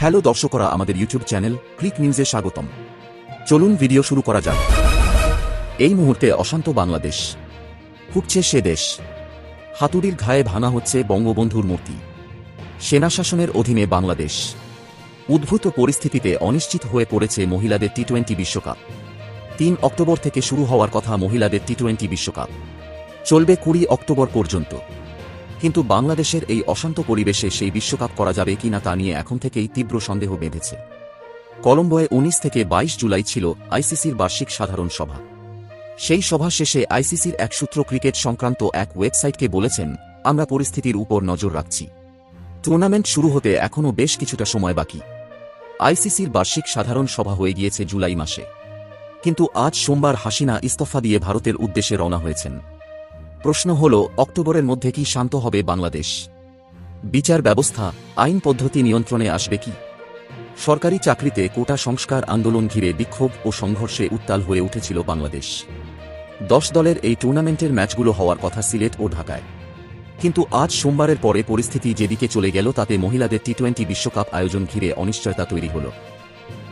Hello দর্শকরা, আমাদের YouTube channel click নিউজে স্বাগতম। চলুন ভিডিও শুরু করা যাক। এই মুহূর্তে অশান্ত বাংলাদেশ, ফুটছে সে দেশ। হাতুড়ির ঘায়ে ভাঙা হচ্ছে বঙ্গবন্ধুর মূর্তি। সেনাশাসনের অধীনে বাংলাদেশ। উদ্ভূত পরিস্থিতিতে অনিশ্চিত হয়ে পড়েছে মহিলাদের টি-20 বিশ্বকাপ। ৩ অক্টোবর থেকে শুরু হওয়ার কথা মহিলাদের টি-20 বিশ্বকাপ, চলবে ২০ অক্টোবর পর্যন্ত। কিন্তু বাংলাদেশের এই অশান্ত পরিবেশে সেই বিশ্বকাপ করা যাবে কিনা তা নিয়ে এখন থেকেই তীব্র সন্দেহ বেঁধেছে। কলম্বোয় ১৯ থেকে ২২ জুলাই ছিল আইসিসির বার্ষিক সাধারণ সভা। সেই সভা শেষে আইসিসির এক সূত্র ক্রিকেট সংক্রান্ত এক ওয়েবসাইটকে বলেছেন, আমরা পরিস্থিতির উপর নজর রাখছি। টুর্নামেন্ট শুরু হতে এখনও বেশ কিছুটা সময় বাকি। আইসিসির বার্ষিক সাধারণ সভা হয়ে গিয়েছে জুলাই মাসে, কিন্তু আজ সোমবার হাসিনা ইস্তফা দিয়ে ভারতের উদ্দেশ্যে রওনা হয়েছেন। প্রশ্ন হল, অক্টোবরের মধ্যে কি শান্ত হবে বাংলাদেশ? বিচার ব্যবস্থা, আইন পদ্ধতি নিয়ন্ত্রণে আসবে কি? সরকারি চাকরিতে কোটা সংস্কার আন্দোলন ঘিরে বিক্ষোভ ও সংঘর্ষে উত্তাল হয়ে উঠেছিল বাংলাদেশ। ১০ দলের এই টুর্নামেন্টের ম্যাচগুলো হওয়ার কথা সিলেট ও ঢাকায়, কিন্তু আজ সোমবারের পরে পরিস্থিতি যেদিকে চলে গেল তাতে মহিলাদের টি-20 বিশ্বকাপ আয়োজন ঘিরে অনিশ্চয়তা তৈরি হল।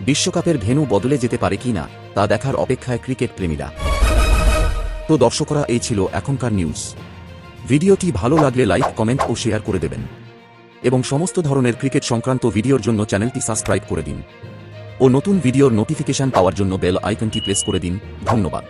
বিশ্বকাপের ভেন্যু বদলে যেতে পারে কিনা তা দেখার অপেক্ষায় ক্রিকেট প্রেমীরা। তো দর্শকরা, এই ছিল এখনকার নিউজ। ভিডিওটি ভালো লাগলে লাইক, কমেন্ট ও শেয়ার করে দেবেন, এবং সমস্ত ধরনের ক্রিকেট সংক্রান্ত ভিডিওর জন্য চ্যানেলটি সাবস্ক্রাইব করে দিন ও নতুন ভিডিওর নোটিফিকেশন পাওয়ার জন্য বেল আইকনটি প্রেস করে দিন। ধন্যবাদ।